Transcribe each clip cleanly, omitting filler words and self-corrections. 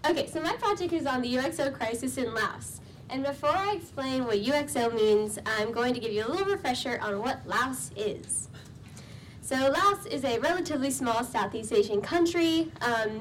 Okay, so my project is on the UXO crisis in Laos. And before I explain what UXO means, I'm going to give you a little refresher on what Laos is. So Laos is a relatively small Southeast Asian country.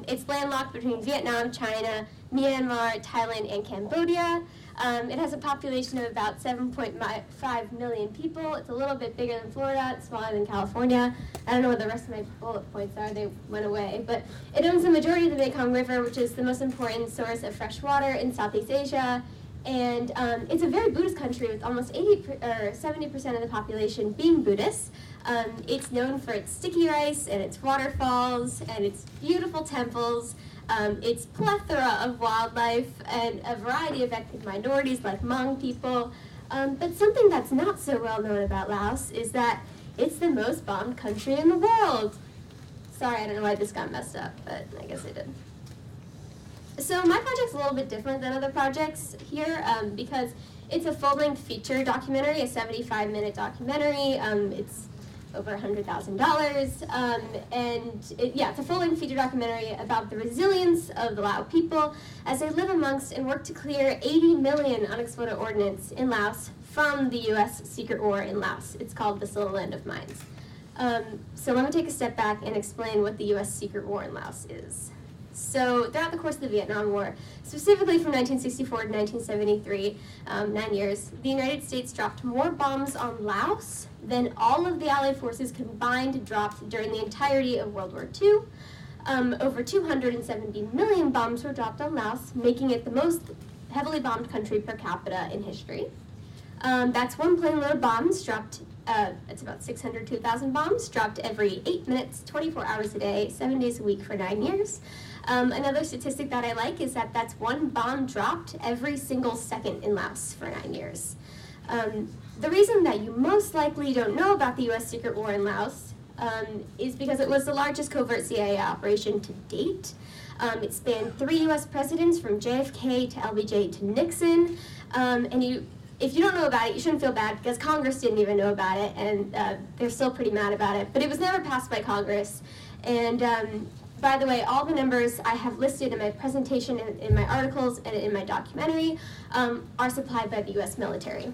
It's landlocked between Vietnam, China, Myanmar, Thailand, and Cambodia. It has a population of about 7.5 million people. It's a little bit bigger than Florida. It's smaller than California. I don't know what the rest of my bullet points are. They went away. But it owns the majority of the Mekong River, which is the most important source of fresh water in Southeast Asia. And it's a very Buddhist country with almost 70% of the population being Buddhist. It's known for its sticky rice and its waterfalls and its beautiful temples, its plethora of wildlife and a variety of ethnic minorities like Hmong people. But something that's not so well known about Laos is that it's the most bombed country in the world. Sorry, I don't know why this got messed up, but I guess it did. So my project's a little bit different than other projects here because it's a full-length feature documentary, a 75-minute documentary. It's over $100,000, and it's a full-length feature documentary about the resilience of the Lao people as they live amongst and work to clear 80 million unexploded ordnance in Laos from the U.S. secret war in Laos. It's called the Little Land of Mines. So let me take a step back and explain what the U.S. secret war in Laos is. So throughout the course of the Vietnam War, specifically from 1964 to 1973, 9 years, the United States dropped more bombs on Laos than all of the Allied forces combined dropped during the entirety of World War II. Over 270 million bombs were dropped on Laos, making it the most heavily bombed country per capita in history. That's one plane load of bombs dropped. It's about 602,000 bombs dropped every 8 minutes, 24 hours a day, 7 days a week for 9 years. Another statistic that I like is that that's one bomb dropped every single second in Laos for 9 years. The reason that you most likely don't know about the U.S. secret war in Laos is because it was the largest covert CIA operation to date. It spanned 3 U.S. presidents from JFK to LBJ to Nixon, if you don't know about it, you shouldn't feel bad because Congress didn't even know about it, and they're still pretty mad about it. But it was never passed by Congress. And by the way, all the numbers I have listed in my presentation, in my articles, and in my documentary are supplied by the U.S. military.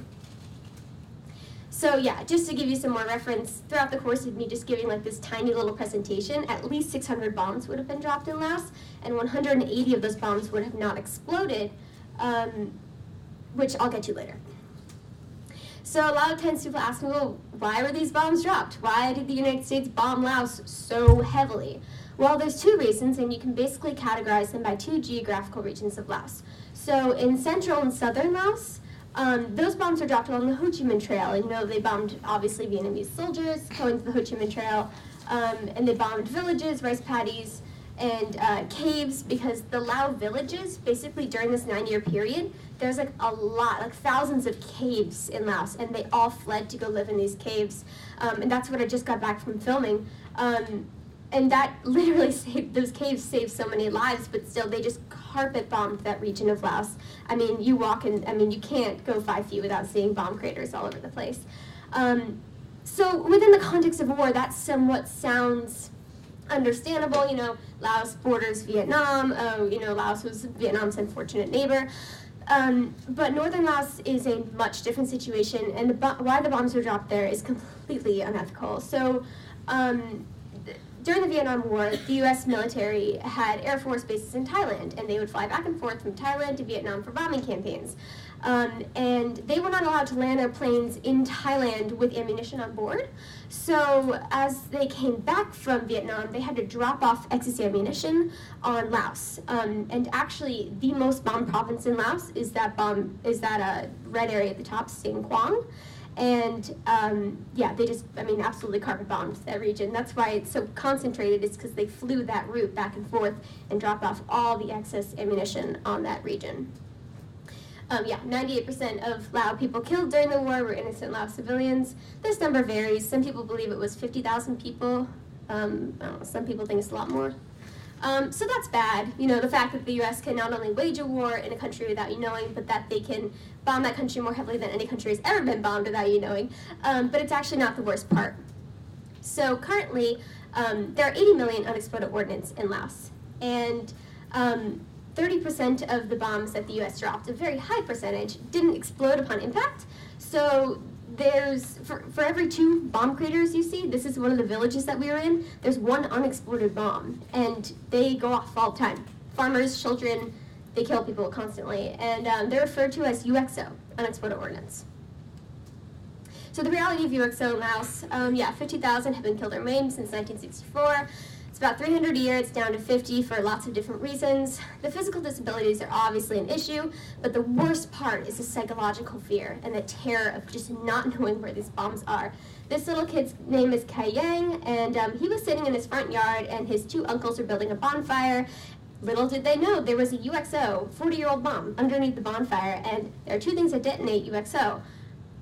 So yeah, just to give you some more reference, throughout the course of me just giving like this tiny little presentation, at least 600 bombs would have been dropped in Laos, and 180 of those bombs would have not exploded, which I'll get to later. So a lot of times people ask me, well, why were these bombs dropped? Why did the United States bomb Laos so heavily? Well, there's 2 reasons, and you can basically categorize them by 2 geographical regions of Laos. So in central and southern Laos, those bombs were dropped along the Ho Chi Minh Trail. And they bombed, obviously, Vietnamese soldiers going to the Ho Chi Minh Trail, and they bombed villages, rice paddies, and caves, because the Lao villages, basically during this 9-year period, there's like a lot, like thousands of caves in Laos, and they all fled to go live in these caves. And that's what I just got back from filming. And that literally those caves saved so many lives, but still they just carpet bombed that region of Laos. I mean, you walk in, you can't go 5 feet without seeing bomb craters all over the place. So within the context of war, that somewhat sounds understandable. Laos borders Vietnam. Laos was Vietnam's unfortunate neighbor. But northern Laos is a much different situation, and why the bombs were dropped there is completely unethical. So during the Vietnam War, the U.S. military had Air Force bases in Thailand, and they would fly back and forth from Thailand to Vietnam for bombing campaigns. And they were not allowed to land their planes in Thailand with ammunition on board. So as they came back from Vietnam, they had to drop off excess ammunition on Laos. And actually, the most bombed province in Laos is that red area at the top, Sing Quang. And they just, absolutely carpet bombed that region. That's why it's so concentrated, is because they flew that route back and forth and dropped off all the excess ammunition on that region. 98% of Lao people killed during the war were innocent Lao civilians. This number varies. Some people believe it was 50,000 people. Some people think it's a lot more. So that's bad. The fact that the U.S. can not only wage a war in a country without you knowing, but that they can bomb that country more heavily than any country has ever been bombed without you knowing. But it's actually not the worst part. So currently, there are 80 million unexploded ordnance in Laos. And 30% of the bombs that the US dropped, a very high percentage, didn't explode upon impact. So there's, for every 2 bomb craters you see, this is one of the villages that we were in, there's 1 unexploded bomb, and they go off all the time. Farmers, children, they kill people constantly, and they're referred to as UXO, unexploded ordnance. So the reality of UXO in Laos, 50,000 have been killed or maimed since 1964. It's about 300 a year, it's down to 50 for lots of different reasons. The physical disabilities are obviously an issue, but the worst part is the psychological fear and the terror of just not knowing where these bombs are. This little kid's name is Kai Yang, and he was sitting in his front yard, and his 2 uncles were building a bonfire. Little did they know there was a UXO, 40-year-old bomb, underneath the bonfire, and there are 2 things that detonate UXO: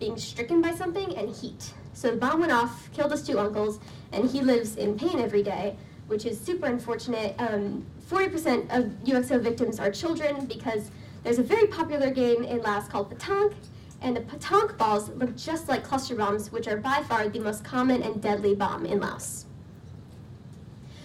being stricken by something and heat. So the bomb went off, killed his 2 uncles, and he lives in pain every day, which is super unfortunate. 40% of UXO victims are children because there's a very popular game in Laos called Poaching, and the Poaching balls look just like cluster bombs, which are by far the most common and deadly bomb in Laos.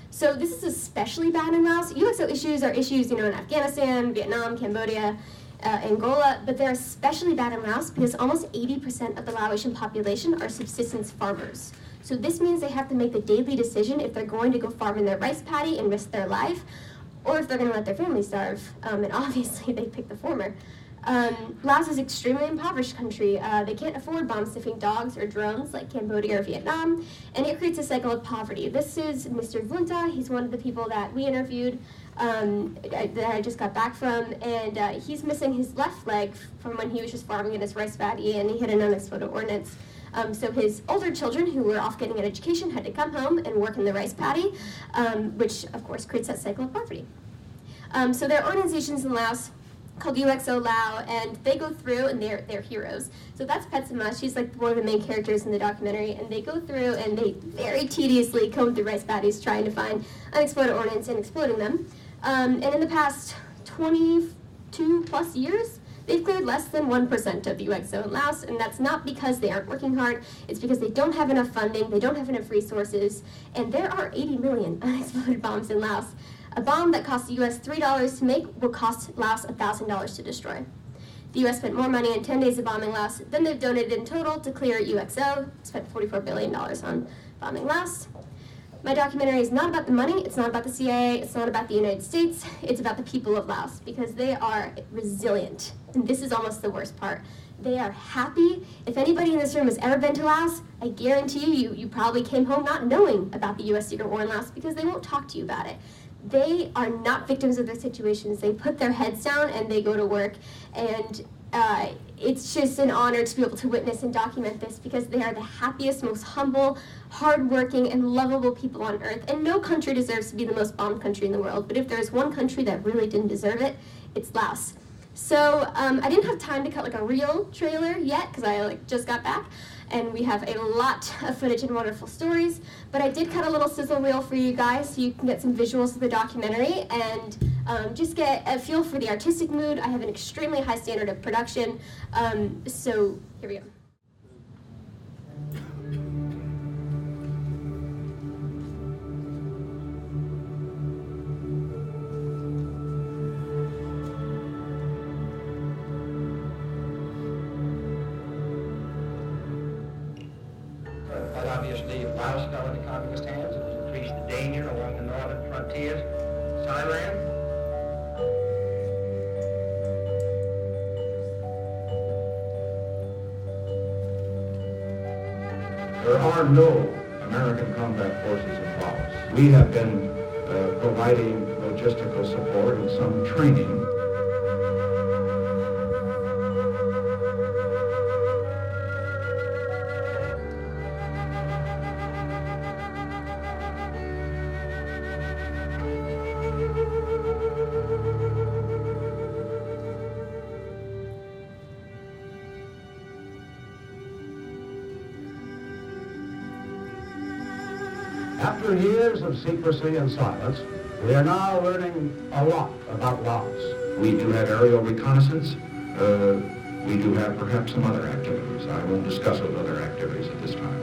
So this is especially bad in Laos. UXO issues are issues, in Afghanistan, Vietnam, Cambodia, Angola, but they're especially bad in Laos because almost 80% of the Laotian population are subsistence farmers. So this means they have to make the daily decision if they're going to go farm in their rice paddy and risk their life, or if they're going to let their family starve, and obviously they pick the former. Laos is an extremely impoverished country. They can't afford bomb-sniffing dogs or drones like Cambodia or Vietnam, and it creates a cycle of poverty. This is Mr. Vunta. He's one of the people that we interviewed that I just got back from, and he's missing his left leg from when he was just farming in his rice paddy, and he hit an unexploded ordnance. So his older children, who were off getting an education, had to come home and work in the rice paddy, which of course creates that cycle of poverty. So there are organizations in Laos called UXO Lao, and they go through, and they're heroes. So that's Petsima. She's like one of the main characters in the documentary, and they go through and they very tediously comb through rice paddies trying to find unexploded ordnance and exploding them. And in the past 22 plus years, they've cleared less than 1% of UXO in Laos, and that's not because they aren't working hard, it's because they don't have enough funding, they don't have enough resources, and there are 80 million unexploded bombs in Laos. A bomb that costs the US $3 to make will cost Laos $1,000 to destroy. The US spent more money in 10 days of bombing Laos than they've donated in total to clear UXO, spent $44 billion on bombing Laos. My documentary is not about the money, it's not about the CIA, it's not about the United States, it's about the people of Laos, because they are resilient. And this is almost the worst part. They are happy. If anybody in this room has ever been to Laos, I guarantee you probably came home not knowing about the US secret war in Laos because they won't talk to you about it. They are not victims of their situations. They put their heads down and they go to work, and it's just an honor to be able to witness and document this because they are the happiest, most humble, hardworking, and lovable people on earth. And no country deserves to be the most bombed country in the world, but if there's one country that really didn't deserve it, it's Laos. So I didn't have time to cut a real trailer yet because I just got back, and we have a lot of footage and wonderful stories, but I did cut a little sizzle reel for you guys so you can get some visuals of the documentary and just get a feel for the artistic mood. I have an extremely high standard of production, so here we go. Obviously, Laos fell into communist hands. It was increased the danger along the northern frontiers. Thailand. There are no American combat forces in Laos. We have been providing logistical support and some training. After years of secrecy and silence, we are now learning a lot about Laos. We do have aerial reconnaissance. We do have perhaps some other activities. I won't discuss those other activities at this time.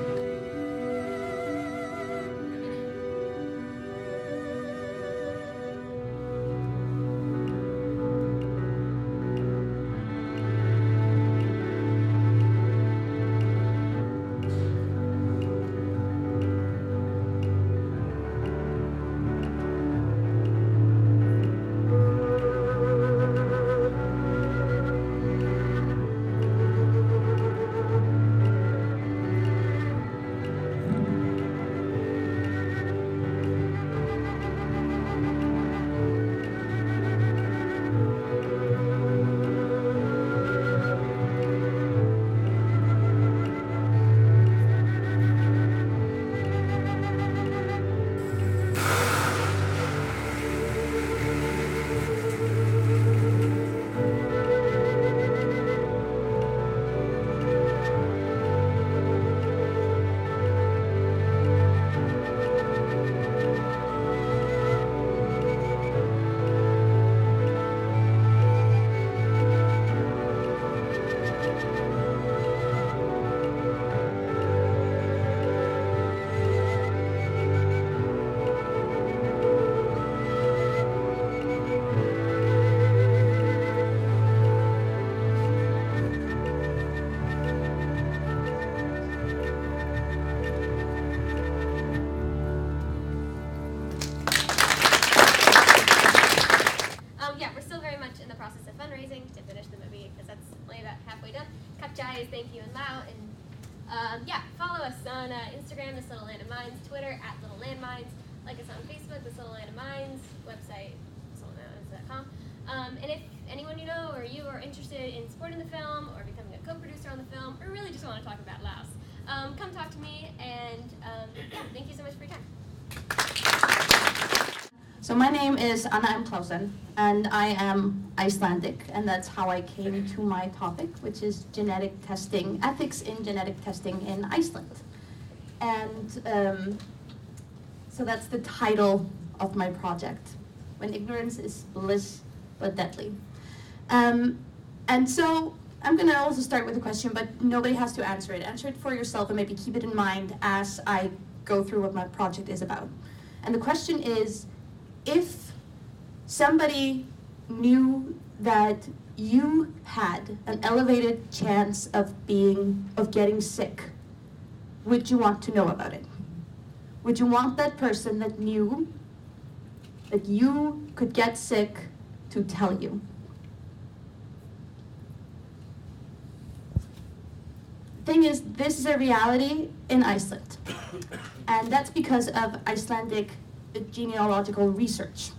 on Instagram, This Little Land of Mines, Twitter, @LittleLandMines. Like us on Facebook, This Little Land of Mines, website, thislittlelandmines.com. And if anyone you know or you are interested in supporting the film or becoming a co-producer on the film, or really just want to talk about Laos, come talk to me, and yeah, thank you so much for your time. So my name is Clausen, and I am Icelandic, and that's how I came to my topic, which is genetic testing, ethics in genetic testing in Iceland. And so that's the title of my project, When Ignorance is Bliss but Deadly. And so I'm gonna also start with a question, but nobody has to answer it. Answer it for yourself and maybe keep it in mind as I go through what my project is about. And the question is, if somebody knew that you had an elevated chance of getting sick, would you want to know about it? Would you want that person that knew that you could get sick to tell you? The thing is, this is a reality in Iceland, and that's because of Icelandic genealogical research.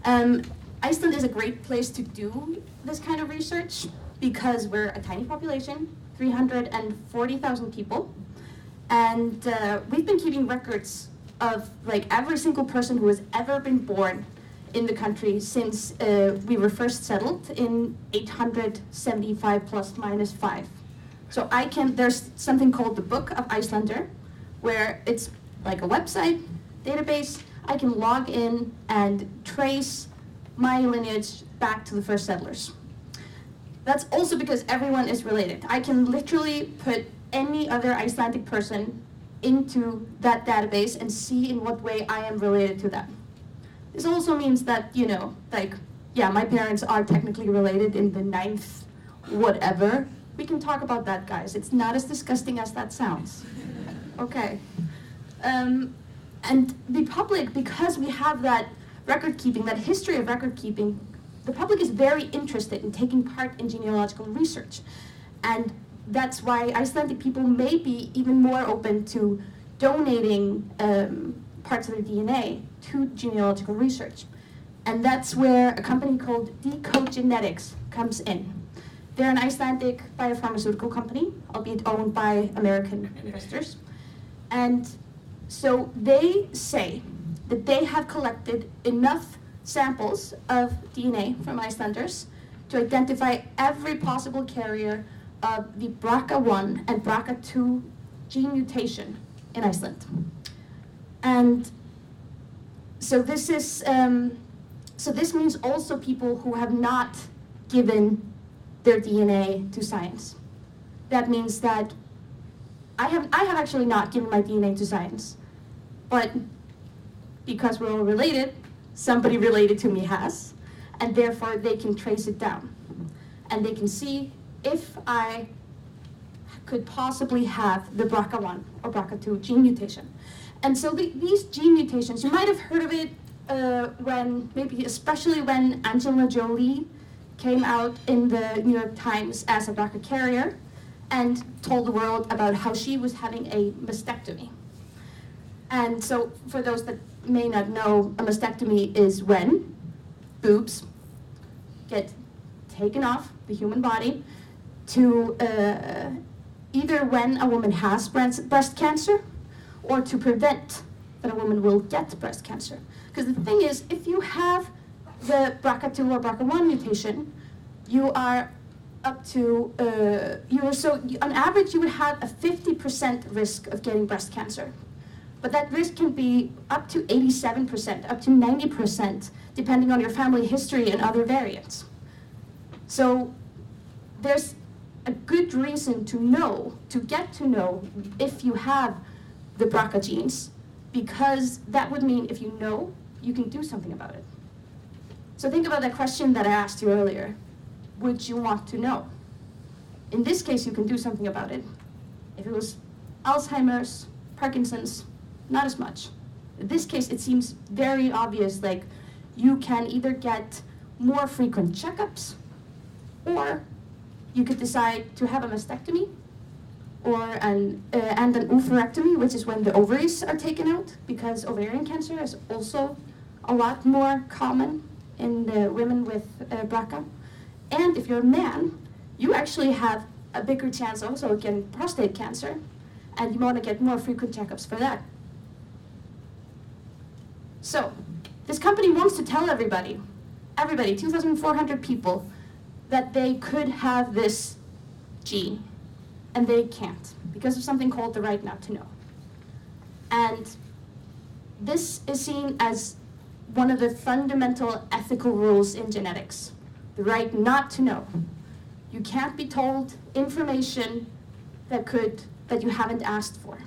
Iceland is a great place to do this kind of research because we're a tiny population, 340,000 people, and we've been keeping records of like every single person who has ever been born in the country since we were first settled in 875 plus minus 5. So there's something called the Book of Icelander, where it's like a website, database. I can log in and trace my lineage back to the first settlers. That's also because everyone is related. I can literally put any other Icelandic person into that database and see in what way I am related to them. This also means that, my parents are technically related in the 9th whatever. We can talk about that, guys. It's not as disgusting as that sounds. Okay. And the public, because we have that record keeping, that history of record keeping, the public is very interested in taking part in genealogical research. And that's why Icelandic people may be even more open to donating parts of their DNA to genealogical research. And that's where a company called Decode Genetics comes in. They're an Icelandic biopharmaceutical company, albeit owned by American investors. And so they say that they have collected enough samples of DNA from Icelanders to identify every possible carrier of the BRCA1 and BRCA2 gene mutation in Iceland. And so this means also people who have not given their DNA to science. That means that I have actually not given my DNA to science, but because we're all related, somebody related to me has, and therefore they can trace it down. And they can see if I could possibly have the BRCA1 or BRCA2 gene mutation. And so these gene mutations, you might have heard of it especially when Angelina Jolie came out in the New York Times as a BRCA carrier and told the world about how she was having a mastectomy. And so for those that may not know, a mastectomy is when boobs get taken off the human body to either when a woman has breast cancer or to prevent that a woman will get breast cancer. Because the thing is, if you have the BRCA2 or BRCA1 mutation, you are up to, on average you would have a 50% risk of getting breast cancer. But that risk can be up to 87%, up to 90%, depending on your family history and other variants. So there's a good reason to get to know if you have the BRCA genes, because that would mean if you know, you can do something about it. So think about that question that I asked you earlier. Would you want to know? In this case, you can do something about it. If it was Alzheimer's, Parkinson's, not as much. In this case, it seems very obvious, like you can either get more frequent checkups, or you could decide to have a mastectomy, and an oophorectomy, which is when the ovaries are taken out, because ovarian cancer is also a lot more common in women with BRCA. And if you're a man, you actually have a bigger chance also of getting prostate cancer, and you want to get more frequent checkups for that. So, this company wants to tell everybody, 2,400 people, that they could have this gene, and they can't, because of something called the right not to know. And this is seen as one of the fundamental ethical rules in genetics, the right not to know. You can't be told information that you haven't asked for.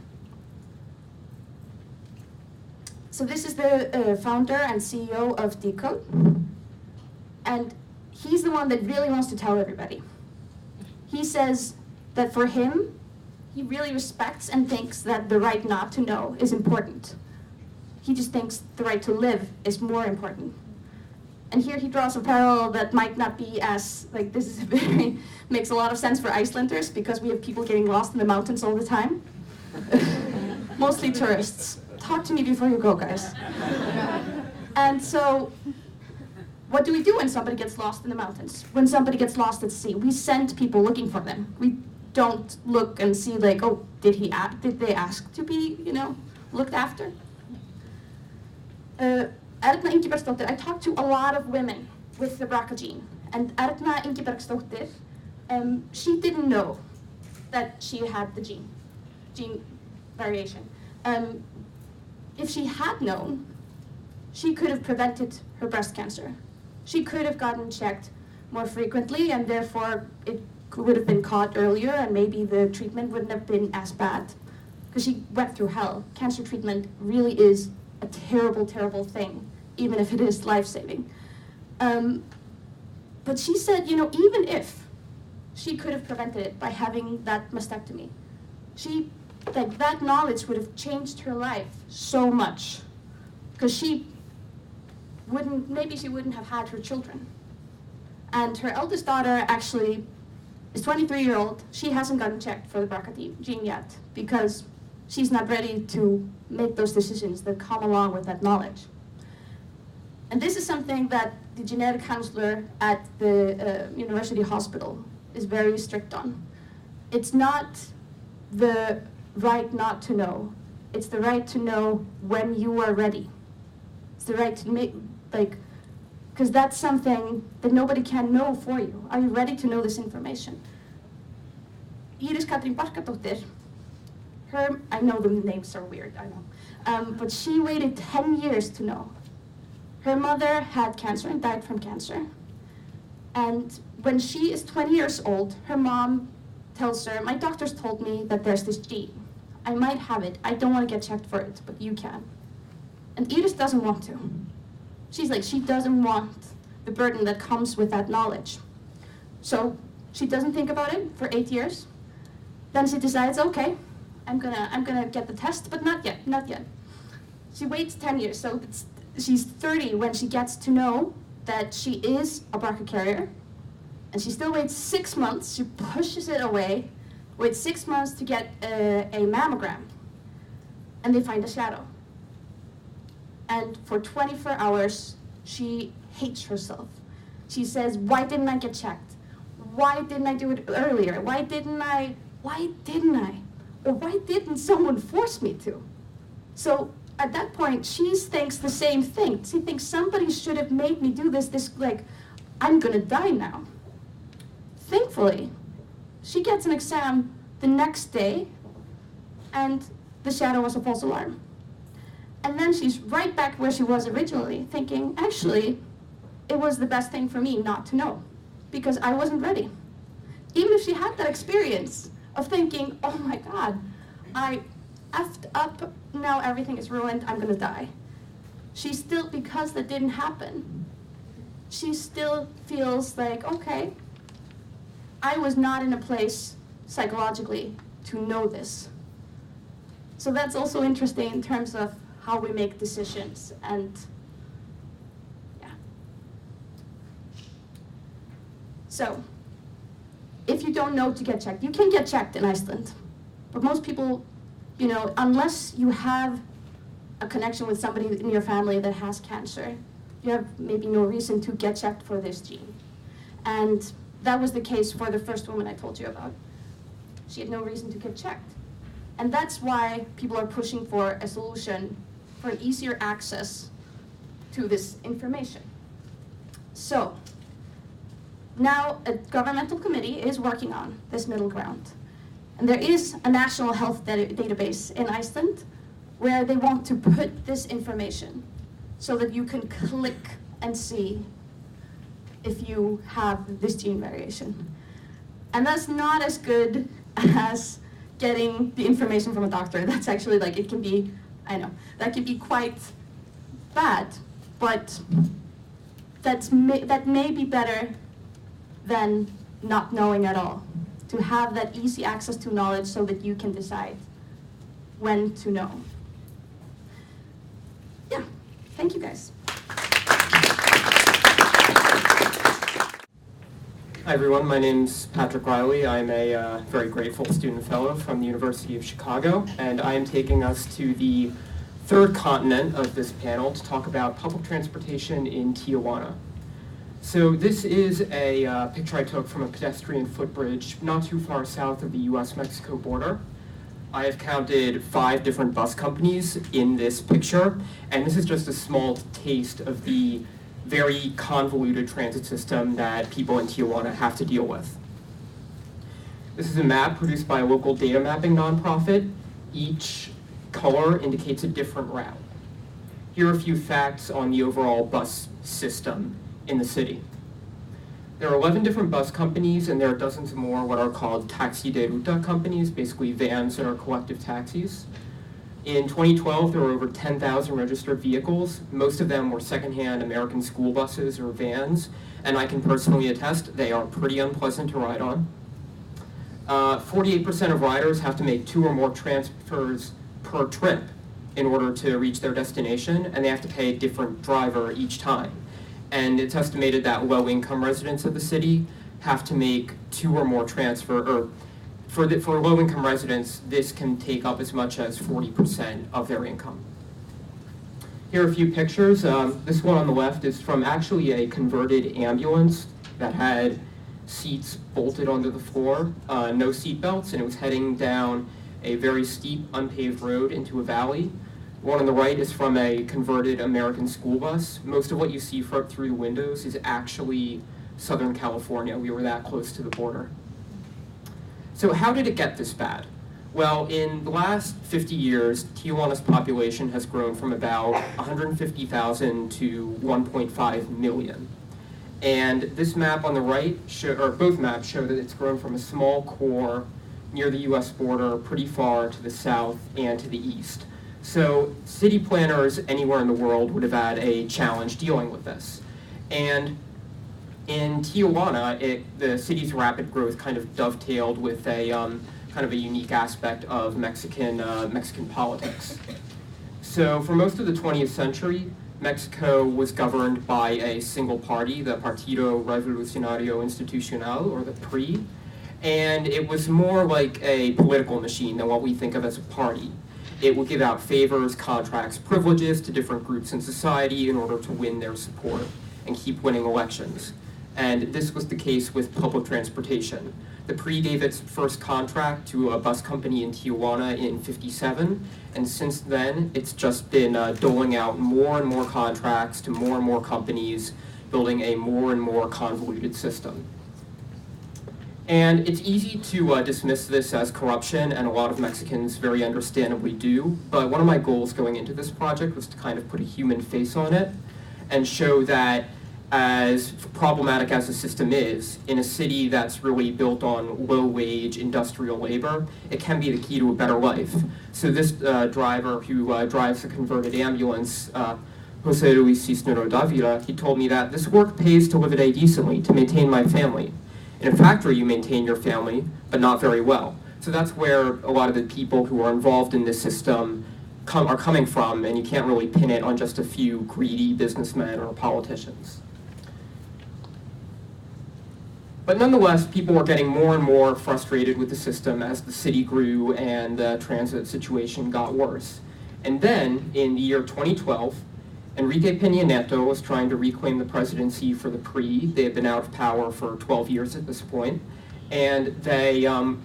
So this is the founder and CEO of Decode, and he's the one that really wants to tell everybody. He says that for him, he really respects and thinks that the right not to know is important. He just thinks the right to live is more important. And here he draws a parallel that might not be as, this is makes a lot of sense for Icelanders, because we have people getting lost in the mountains all the time. Mostly tourists. Talk to me before you go, guys. And so, what do we do when somebody gets lost in the mountains? When somebody gets lost at sea? We send people looking for them. We don't look and see oh, did they ask to be, looked after? Erna Ingibergsdóttir, I talked to a lot of women with the BRCA gene, and Erna Ingibergsdóttir, she didn't know that she had the gene variation. If she had known, she could have prevented her breast cancer. She could have gotten checked more frequently, and therefore it would have been caught earlier, and maybe the treatment wouldn't have been as bad, because she went through hell. Cancer treatment really is a terrible, terrible thing, even if it is life-saving. But she said, even if she could have prevented it by having that mastectomy, that knowledge would have changed her life so much, because maybe she wouldn't have had her children. And her eldest daughter actually is 23-year-old. She hasn't gotten checked for the BRCA gene yet, because she's not ready to make those decisions that come along with that knowledge. And this is something that the genetic counselor at the university hospital is very strict on. It's not the right not to know. It's the right to know when you are ready. It's the right to make, because that's something that nobody can know for you. Are you ready to know this information? Íris Katrín Barkadóttir, I know the names are weird, I know. But she waited 10 years to know. Her mother had cancer and died from cancer. And when she is 20 years old, her mom tells her, my doctors told me that there's this gene. I might have it. I don't want to get checked for it, but you can. And Íris doesn't want to. She doesn't want the burden that comes with that knowledge. So she doesn't think about it for 8 years. Then she decides, okay, I'm gonna get the test, but not yet. She waits 10 years, so she's 30 when she gets to know that she is a BRCA carrier, and she still waits 6 months. She pushes it away, waits 6 months to get a mammogram, and they find a shadow. And for 24 hours, she hates herself. She says, why didn't I get checked? Why didn't I do it earlier? Why didn't I? Or why didn't someone force me to? So at that point, she thinks the same thing. She thinks somebody should have made me do this, I'm gonna die now. Thankfully, she gets an exam the next day, and the shadow was a false alarm. And then she's right back where she was originally, thinking, actually, it was the best thing for me not to know, because I wasn't ready. Even if she had that experience of thinking, oh my God, I effed up, now everything is ruined, I'm gonna die. She still, because that didn't happen, she still feels like, okay, I was not in a place psychologically to know this. So that's also interesting in terms of how we make decisions, and yeah. So, if you don't know to get checked, you can get checked in Iceland. But most people, you know, unless you have a connection with somebody in your family that has cancer, you have maybe no reason to get checked for this gene. And that was the case for the first woman I told you about. She had no reason to get checked. And that's why people are pushing for a solution for an easier access to this information. So now a governmental committee is working on this middle ground. And there is a national health database in Iceland where they want to put this information so that you can click and see if you have this gene variation. And that's not as good as getting the information from a doctor. That's actually like, it can be, I know, that can be quite bad, but that may be better than not knowing at all. To have that easy access to knowledge so that you can decide when to know. Yeah, thank you guys. Hi everyone, my name's Patrick Reilly. I'm a very grateful student fellow from the University of Chicago, and I am taking us to the third continent of this panel to talk about public transportation in Tijuana. So this is a picture I took from a pedestrian footbridge not too far south of the US-Mexico border. I have counted 5 different bus companies in this picture, and this is just a small taste of the very convoluted transit system that people in Tijuana have to deal with. This is a map produced by a local data mapping nonprofit. Each color indicates a different route. Here are a few facts on the overall bus system in the city. There are 11 different bus companies, and there are dozens more what are called taxi de ruta companies, basically vans that are collective taxis. In 2012, there were over 10,000 registered vehicles. Most of them were secondhand American school buses or vans, and I can personally attest they are pretty unpleasant to ride on. 48% of riders have to make 2 or more transfers per trip in order to reach their destination, and they have to pay a different driver each time. And it's estimated that low-income residents of the city have to make 2 or more for low-income residents, this can take up as much as 40% of their income. Here are a few pictures. This one on the left is from actually a converted ambulance that had seats bolted onto the floor, no seat belts, and it was heading down a very steep, unpaved road into a valley. The one on the right is from a converted American school bus. Most of what you see through the windows is actually Southern California. We were that close to the border. So how did it get this bad? Well, in the last 50 years, Tijuana's population has grown from about 150,000 to 1.5 million. And this map on the right, both maps show that it's grown from a small core near the US border pretty far to the south and to the east. So city planners anywhere in the world would have had a challenge dealing with this. And in Tijuana, the city's rapid growth kind of dovetailed with a kind of a unique aspect of Mexican politics. So for most of the 20th century, Mexico was governed by a single party, the Partido Revolucionario Institucional, or the PRI, and it was more like a political machine than what we think of as a party. It would give out favors, contracts, privileges to different groups in society in order to win their support and keep winning elections. And this was the case with public transportation. The PRI gave its first contract to a bus company in Tijuana in '57, and since then it's just been doling out more and more contracts to more and more companies, building a more and more convoluted system. And it's easy to dismiss this as corruption, and a lot of Mexicans very understandably do, but one of my goals going into this project was to kind of put a human face on it and show that as problematic as the system is, in a city that's really built on low-wage industrial labor, it can be the key to a better life. So this driver who drives a converted ambulance, Jose Luis Cisnero Davila, he told me that this work pays to live a day decently, to maintain my family. In a factory, you maintain your family, but not very well. So that's where a lot of the people who are involved in this system are coming from, and you can't really pin it on just a few greedy businessmen or politicians. But nonetheless, people were getting more and more frustrated with the system as the city grew and the transit situation got worse. And then, in the year 2012, Enrique Peña Nieto was trying to reclaim the presidency for the PRI. They had been out of power for 12 years at this point. And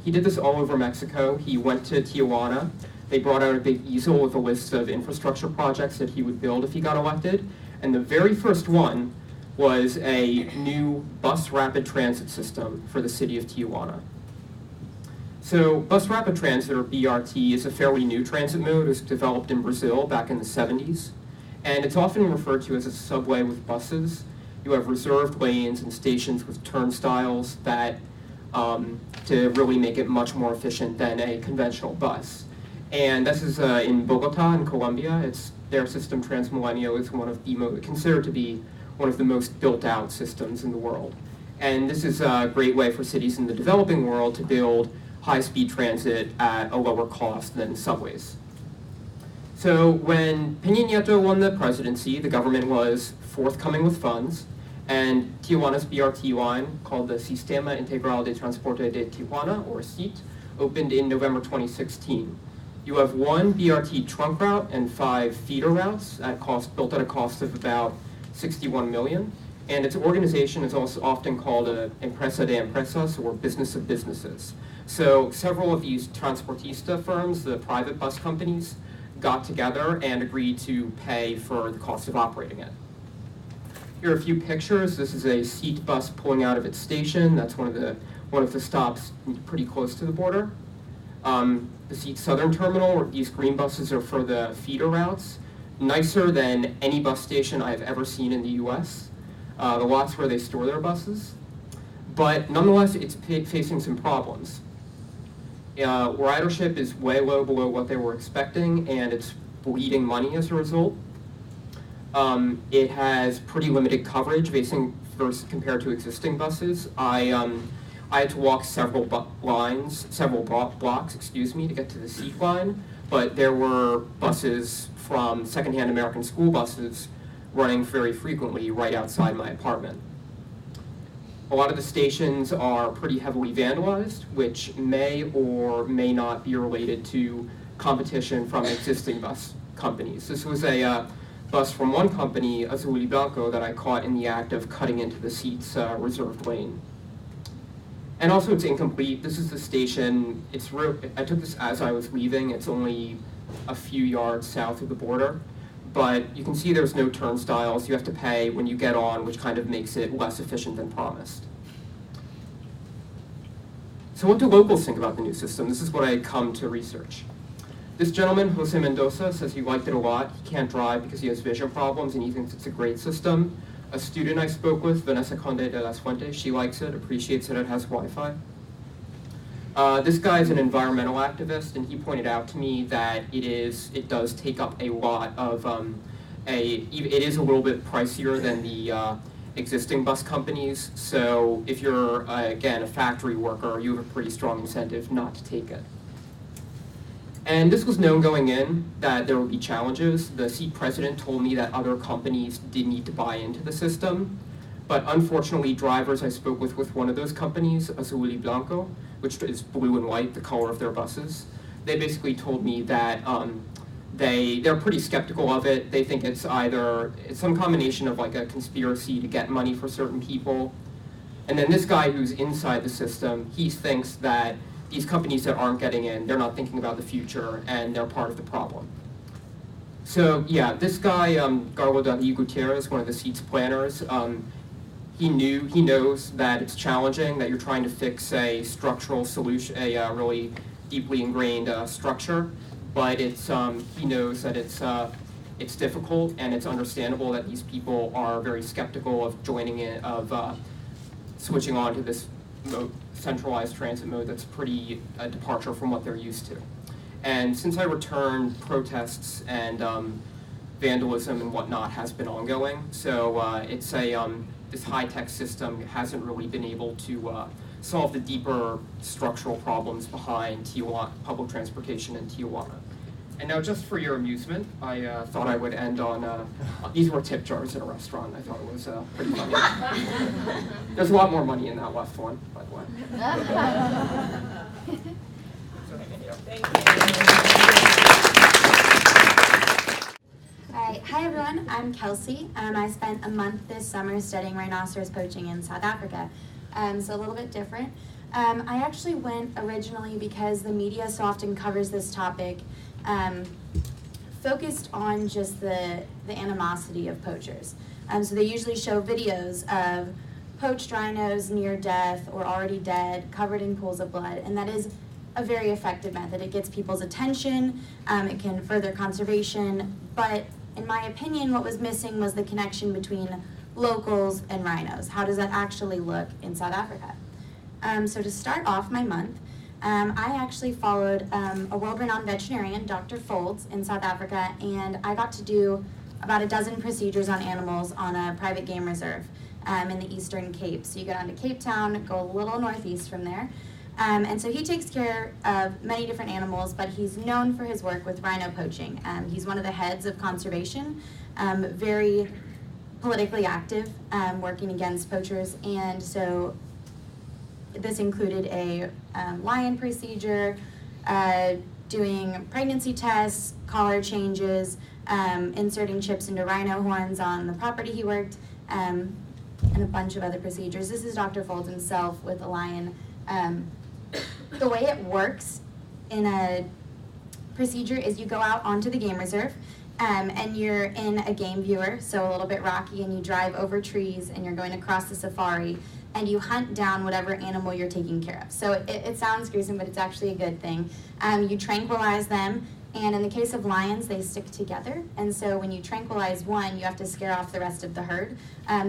he did this all over Mexico. He went to Tijuana. They brought out a big easel with a list of infrastructure projects that he would build if he got elected. And the very first one was a new bus rapid transit system for the city of Tijuana. So bus rapid transit, or BRT, is a fairly new transit mode. It was developed in Brazil back in the 70s. And it's often referred to as a subway with buses. You have reserved lanes and stations with turnstiles that, to really make it much more efficient than a conventional bus. And this is in Bogota in Colombia. Their system, Transmilenio, is considered to be one of the most built-out systems in the world. And this is a great way for cities in the developing world to build high-speed transit at a lower cost than subways. So when Peña Nieto won the presidency, the government was forthcoming with funds, and Tijuana's BRT line, called the Sistema Integral de Transporte de Tijuana, or SIT, opened in November 2016. You have one BRT trunk route and 5 feeder routes built at a cost of about 61 million, and its organization is also often called a empresa de empresas, or business of businesses. So several of these transportista firms, the private bus companies, got together and agreed to pay for the cost of operating it. Here are a few pictures. This is a SIT bus pulling out of its station. That's one of the stops pretty close to the border. The SIT Southern Terminal, where these green buses are for the feeder routes. Nicer than any bus station I've ever seen in the US. The lots where they store their buses. But nonetheless, it's facing some problems. Ridership is way low below what they were expecting, and it's bleeding money as a result. It has pretty limited coverage compared to existing buses. I had to walk several blocks, to get to the SIT line, but there were buses from secondhand American school buses running very frequently right outside my apartment. A lot of the stations are pretty heavily vandalized, which may or may not be related to competition from existing bus companies. This was a bus from one company, Azul y Blanco, that I caught in the act of cutting into the SIT's reserved lane. And also, it's incomplete. This is the station. I took this as I was leaving. It's only a few yards south of the border. But you can see there's no turnstiles. You have to pay when you get on, which kind of makes it less efficient than promised. So what do locals think about the new system? This is what I had come to research. This gentleman, Jose Mendoza, says he liked it a lot. He can't drive because he has vision problems, and he thinks it's a great system. A student I spoke with, Vanessa Conde de las Fuentes, she likes it, appreciates that it has Wi-Fi. This guy is an environmental activist, and he pointed out to me that it does take up a lot of, it is a little bit pricier than the existing bus companies, so if you're, again, a factory worker, you have a pretty strong incentive not to take it. And this was known going in that there would be challenges. The SIT president told me that other companies did need to buy into the system, but unfortunately drivers I spoke with one of those companies, Azul y Blanco, which is blue and white, the color of their buses, they basically told me that they're pretty skeptical of it. They think it's some combination of like a conspiracy to get money for certain people. And then this guy who's inside the system, he thinks that these companies that aren't getting in, they're not thinking about the future, and they're part of the problem. So yeah, this guy, Garlo David Gutierrez, one of the SIT's planners, he knows that it's challenging, that you're trying to fix a structural solution, a really deeply ingrained structure, but he knows that it's difficult, and it's understandable that these people are very skeptical of switching on to this centralized transit mode that's pretty a departure from what they're used to. And since I returned, protests and vandalism and whatnot has been ongoing. So this high-tech system hasn't really been able to solve the deeper structural problems behind public transportation in Tijuana. And now, just for your amusement, I thought I would end on, these were tip jars at a restaurant. I thought it was pretty funny. There's a lot more money in that left one, by the way. Thank you. Hi everyone, I'm Kelsey. I spent a month this summer studying rhinoceros poaching in South Africa, so a little bit different. I actually went originally because the media so often covers this topic, focused on just the animosity of poachers. So they usually show videos of poached rhinos near death or already dead, covered in pools of blood, and that is a very effective method. It gets people's attention, it can further conservation, but in my opinion, what was missing was the connection between locals and rhinos. How does that actually look in South Africa? So to start off my month, I actually followed a world-renowned veterinarian, Dr. Folds, in South Africa, and I got to do about a dozen procedures on animals on a private game reserve in the Eastern Cape. So you go down to Cape Town, go a little northeast from there. And so he takes care of many different animals, but he's known for his work with rhino poaching. He's one of the heads of conservation, very politically active, working against poachers. And so this included a lion procedure, doing pregnancy tests, collar changes, inserting chips into rhino horns on the property he worked, and a bunch of other procedures. This is Dr. Folds himself with a lion. The way it works in a procedure is you go out onto the game reserve, and you're in a game viewer, so a little bit rocky, and you drive over trees, and you're going across the safari, and you hunt down whatever animal you're taking care of. So it sounds gruesome, but it's actually a good thing. You tranquilize them, and in the case of lions, they stick together, and so when you tranquilize one, you have to scare off the rest of the herd.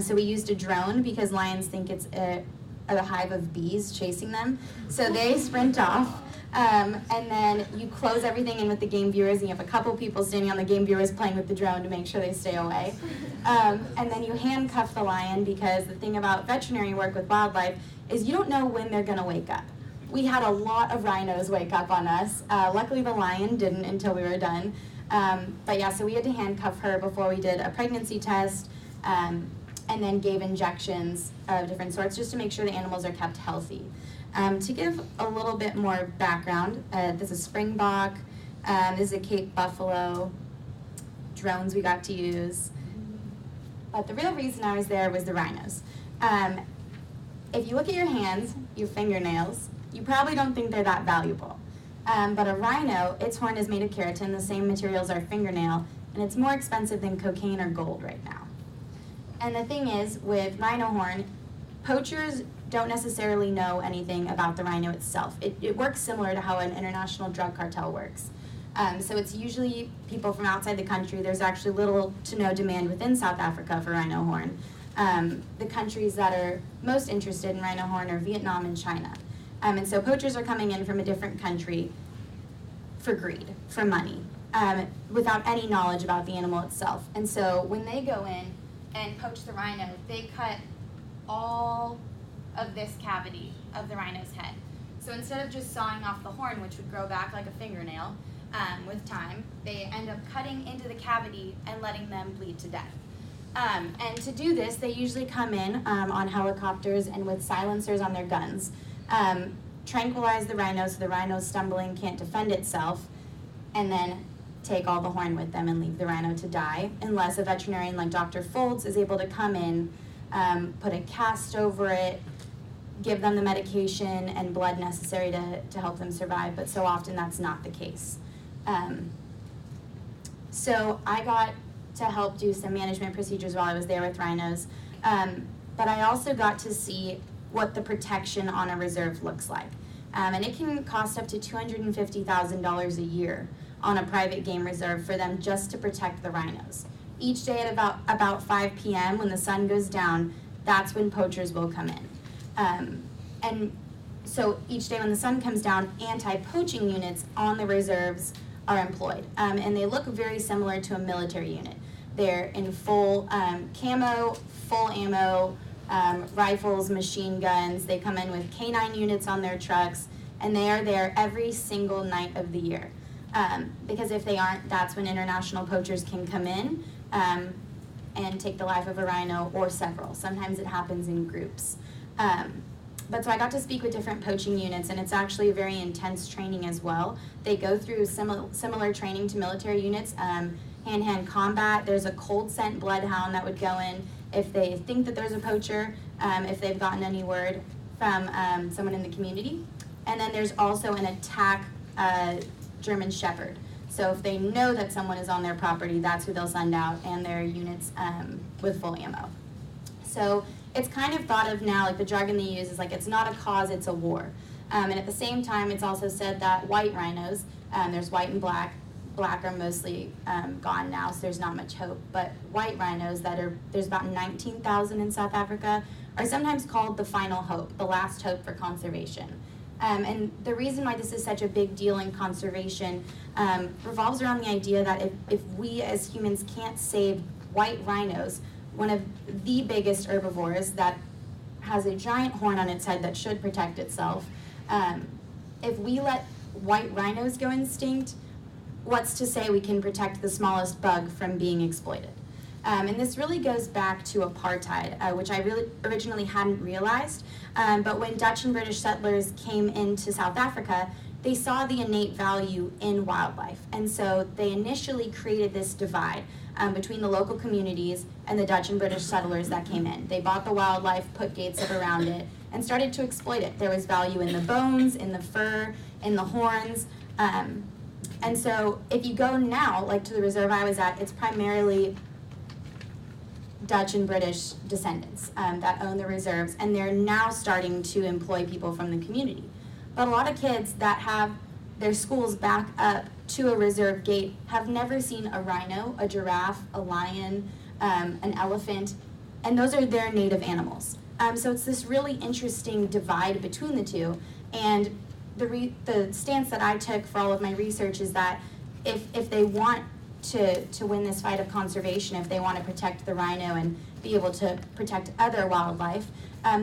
So we used a drone because lions think it's a hive of bees chasing them. So they sprint off, and then you close everything in with the game viewers, and you have a couple people standing on the game viewers playing with the drone to make sure they stay away. And then you handcuff the lion, because the thing about veterinary work with wildlife is you don't know when they're gonna wake up. We had a lot of rhinos wake up on us. Luckily the lion didn't until we were done. But yeah, so we had to handcuff her before we did a pregnancy test, and then gave injections of different sorts just to make sure the animals are kept healthy. To give a little bit more background, this is springbok, this is a Cape buffalo, drones we got to use. But the real reason I was there was the rhinos. If you look at your hands, your fingernails, you probably don't think they're that valuable. But a rhino, its horn is made of keratin, the same material as our fingernail, and it's more expensive than cocaine or gold right now. And the thing is, with rhino horn, poachers don't necessarily know anything about the rhino itself. It works similar to how an international drug cartel works. So it's usually people from outside the country. There's actually little to no demand within South Africa for rhino horn. The countries that are most interested in rhino horn are Vietnam and China. And so poachers are coming in from a different country for greed, for money, without any knowledge about the animal itself. And so when they go in and poach the rhino, they cut all of this cavity of the rhino's head. So instead of just sawing off the horn, which would grow back like a fingernail with time, they end up cutting into the cavity and letting them bleed to death. And to do this, they usually come in on helicopters and with silencers on their guns, tranquilize the rhino so the rhino's stumbling, can't defend itself, and then take all the horn with them and leave the rhino to die, unless a veterinarian like Dr. Folds is able to come in, put a cast over it, give them the medication and blood necessary to help them survive, but so often that's not the case. So I got to help do some management procedures while I was there with rhinos, but I also got to see what the protection on a reserve looks like. And it can cost up to $250,000 a year on a private game reserve for them just to protect the rhinos. Each day at about 5 p.m. when the sun goes down, that's when poachers will come in. And so each day when the sun comes down, anti-poaching units on the reserves are employed. And they look very similar to a military unit. They're in full camo, full ammo, rifles, machine guns. They come in with K9 units on their trucks, and they are there every single night of the year. Because if they aren't, that's when international poachers can come in and take the life of a rhino or several. Sometimes it happens in groups. But so I got to speak with different poaching units, and it's actually a very intense training as well. They go through similar training to military units, hand-to-hand combat. There's a cold scent bloodhound that would go in if they think that there's a poacher, if they've gotten any word from someone in the community. And then there's also an attack German Shepherd. So if they know that someone is on their property, that's who they'll send out, and their units with full ammo. So it's kind of thought of now, like the jargon they use is like, it's not a cause, it's a war. And at the same time, it's also said that white rhinos, there's white and black are mostly gone now, so there's not much hope, but white rhinos there's about 19,000 in South Africa, are sometimes called the final hope, the last hope for conservation. And the reason why this is such a big deal in conservation revolves around the idea that if we as humans can't save white rhinos, one of the biggest herbivores that has a giant horn on its head that should protect itself, if we let white rhinos go extinct, what's to say we can protect the smallest bug from being exploited? And this really goes back to apartheid, which I really originally hadn't realized. But when Dutch and British settlers came into South Africa, they saw the innate value in wildlife. And so they initially created this divide between the local communities and the Dutch and British settlers that came in. They bought the wildlife, put gates up around it, and started to exploit it. There was value in the bones, in the fur, in the horns. And so if you go now, like to the reserve I was at, it's primarily Dutch and British descendants that own the reserves, and they're now starting to employ people from the community. But a lot of kids that have their schools back up to a reserve gate have never seen a rhino, a giraffe, a lion, an elephant, and those are their native animals. So it's this really interesting divide between the two, and the stance that I took for all of my research is that if they want to win this fight of conservation, if they want to protect the rhino and be able to protect other wildlife,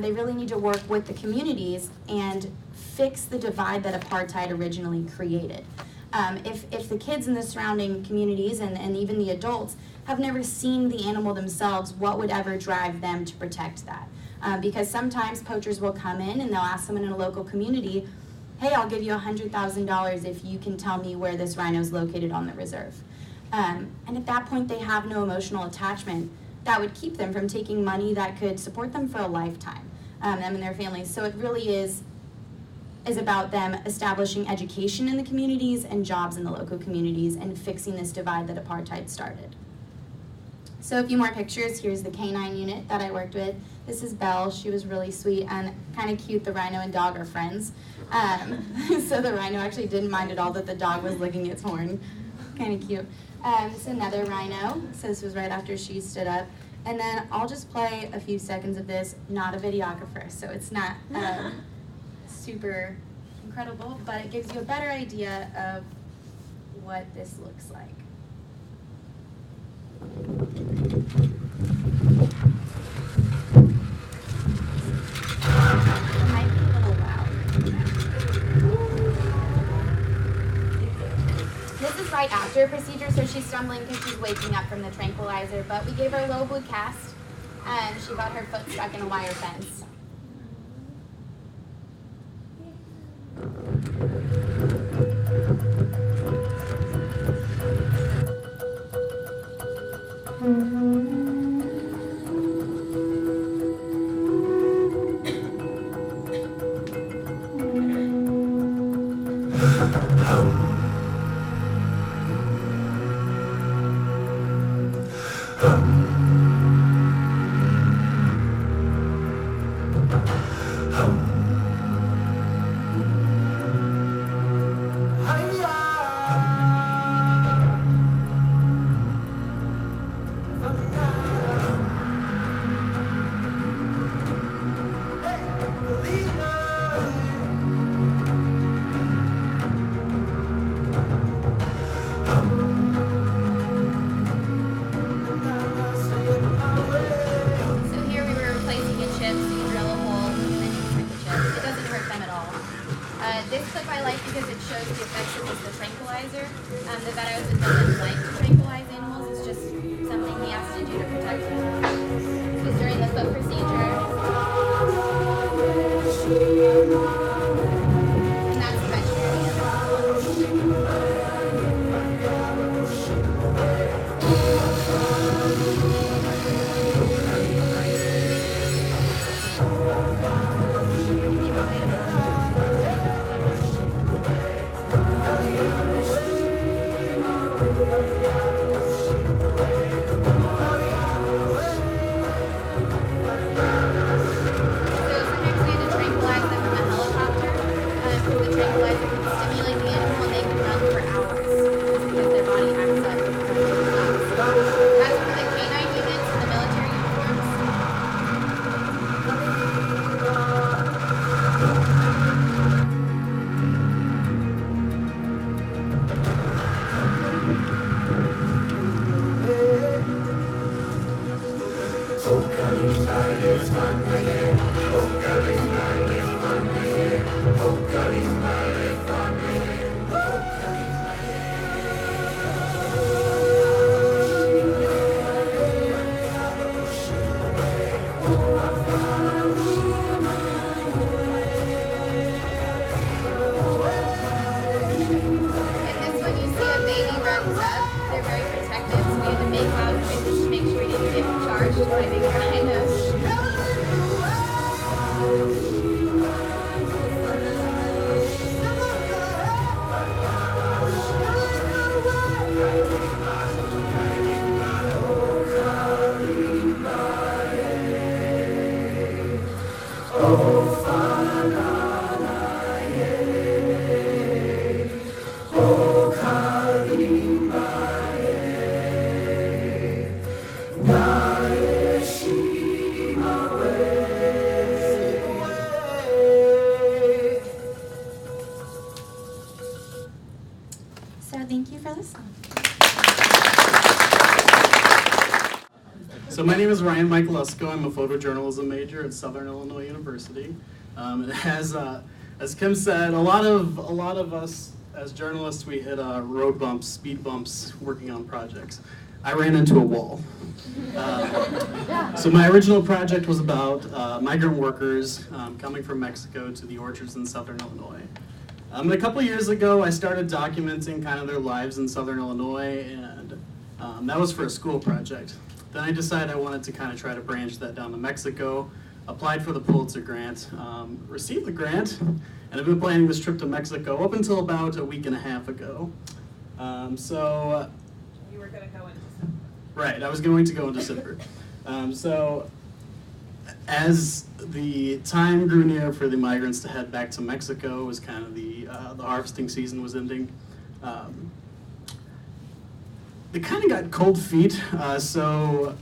they really need to work with the communities and fix the divide that apartheid originally created. If the kids in the surrounding communities and even the adults have never seen the animal themselves, what would ever drive them to protect that? Because sometimes poachers will come in and they'll ask someone in a local community, hey, I'll give you $100,000 if you can tell me where this rhino is located on the reserve. And at that point, they have no emotional attachment that would keep them from taking money that could support them for a lifetime, them and their families. So it really is about them establishing education in the communities and jobs in the local communities and fixing this divide that apartheid started. So a few more pictures. Here's the canine unit that I worked with. This is Belle. She was really sweet and kind of cute. The rhino and dog are friends. So the rhino actually didn't mind at all that the dog was licking its horn. Kind of cute. This is another rhino. So this was right after she stood up. And then I'll just play a few seconds of this. Not a videographer, so it's not super incredible, but it gives you a better idea of what this looks like. It might be a little loud. This is right after a procedure, so she's stumbling because she's waking up from the tranquilizer, but we gave her a low blue cast, and she got her foot stuck in a wire fence. So thank you for listening. So my name is Ryan Michalesko. I'm a photojournalism major at Southern Illinois University. As Kim said, a lot of us as journalists, we hit road bumps, speed bumps, working on projects. I ran into a wall. So my original project was about migrant workers coming from Mexico to the orchards in Southern Illinois. A couple years ago, I started documenting kind of their lives in Southern Illinois, and that was for a school project. Then I decided I wanted to kind of try to branch that down to Mexico, applied for the Pulitzer grant, received the grant, and I've been planning this trip to Mexico up until about a week and a half ago. You were going to go in December. Right, I was going to go in December. So as the time grew near for the migrants to head back to Mexico, was kind of the harvesting season was ending. They kind of got cold feet, so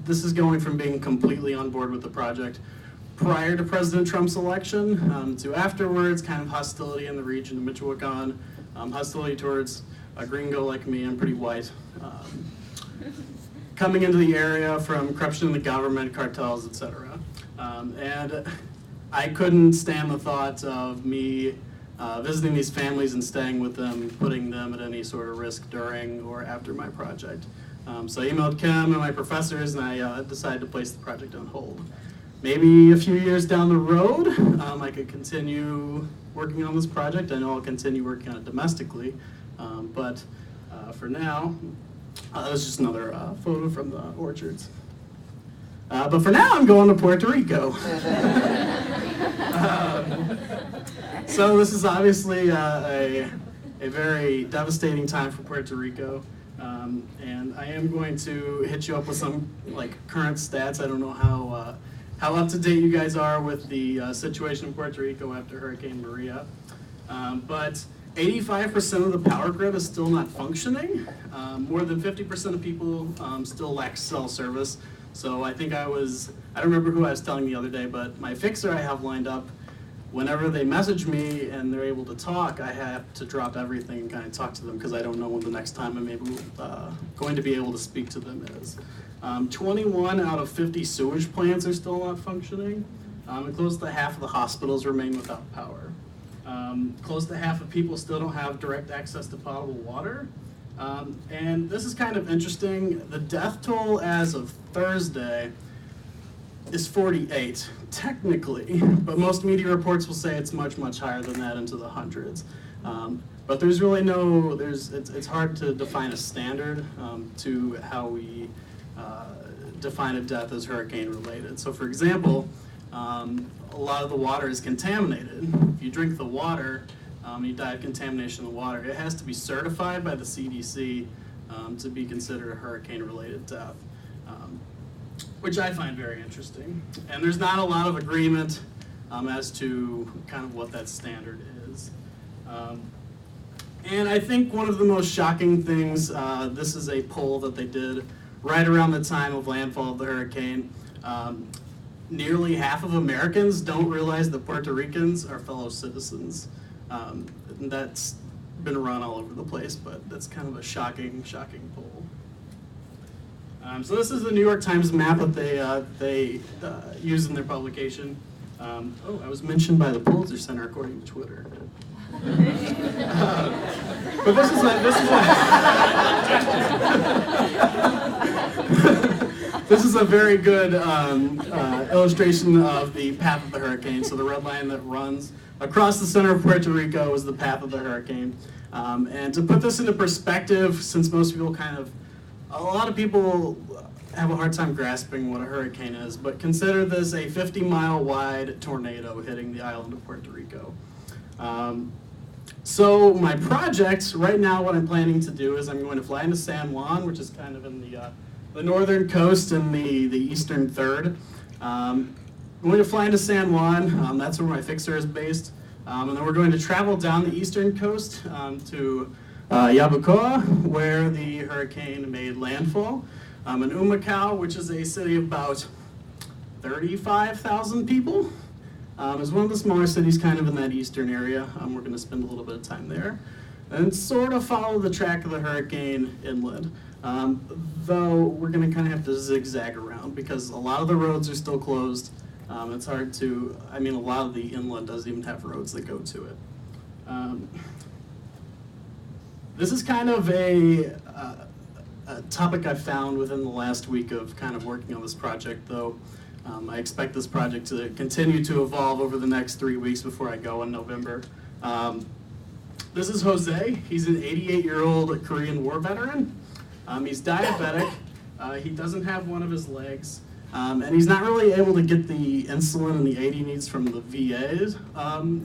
this is going from being completely on board with the project prior to President Trump's election to afterwards, kind of hostility in the region of Michoacan, hostility towards a gringo like me. I'm pretty white. Coming into the area from corruption in the government, cartels, etc. And I couldn't stand the thought of me visiting these families and staying with them, putting them at any sort of risk during or after my project. So I emailed Kim and my professors, and I decided to place the project on hold. Maybe a few years down the road, I could continue working on this project. I know I'll continue working on it domestically, but for now, that was just another photo from the orchards. But for now, I'm going to Puerto Rico. So this is obviously a very devastating time for Puerto Rico. And I am going to hit you up with some current stats. I don't know how up to date you guys are with the situation in Puerto Rico after Hurricane Maria. But 85% of the power grid is still not functioning. More than 50% of people still lack cell service. So I think I don't remember who I was telling the other day, but my fixer I have lined up, whenever they message me and they're able to talk, I have to drop everything and kind of talk to them because I don't know when the next time I'm going to be able to speak to them is. 21 out of 50 sewage plants are still not functioning, and close to half of the hospitals remain without power. Close to half of people still don't have direct access to potable water. And this is kind of interesting. The death toll as of Thursday is 48, technically, but most media reports will say it's much, much higher than that, into the hundreds. But there's really it's hard to define a standard to how we define a death as hurricane related. So for example, a lot of the water is contaminated. If you drink the water, you die of contamination of the water, it has to be certified by the CDC to be considered a hurricane-related death, which I find very interesting. And there's not a lot of agreement as to kind of what that standard is. And I think one of the most shocking things, this is a poll that they did right around the time of landfall of the hurricane. Nearly half of Americans don't realize that Puerto Ricans are fellow citizens. And that's been run all over the place, but that's kind of a shocking poll. So this is the New York Times map that they use in their publication. I was mentioned by the Pulitzer Center according to Twitter. But this is a very good illustration of the path of the hurricane. So the red line that runs across the center of Puerto Rico is the path of the hurricane. And to put this into perspective, since most people a lot of people have a hard time grasping what a hurricane is, but consider this a 50-mile wide tornado hitting the island of Puerto Rico. So my project, right now what I'm planning to do is I'm going to fly into San Juan, which is kind of in the northern coast in the eastern third. I'm going to fly into San Juan, that's where my fixer is based. And then we're going to travel down the eastern coast to Yabucoa, where the hurricane made landfall. In Humacao, which is a city of about 35,000 people, is one of the smaller cities kind of in that eastern area. We're going to spend a little bit of time there and sort of follow the track of the hurricane inland. Though we're going to kind of have to zigzag around because a lot of the roads are still closed. It's hard to, a lot of the inland doesn't even have roads that go to it. This is kind of a topic I found within the last week of kind of working on this project, though. I expect this project to continue to evolve over the next 3 weeks before I go in November. This is Jose. He's an 88-year-old Korean War veteran. He's diabetic. He doesn't have one of his legs. And he's not really able to get the insulin and the aid he needs from the VA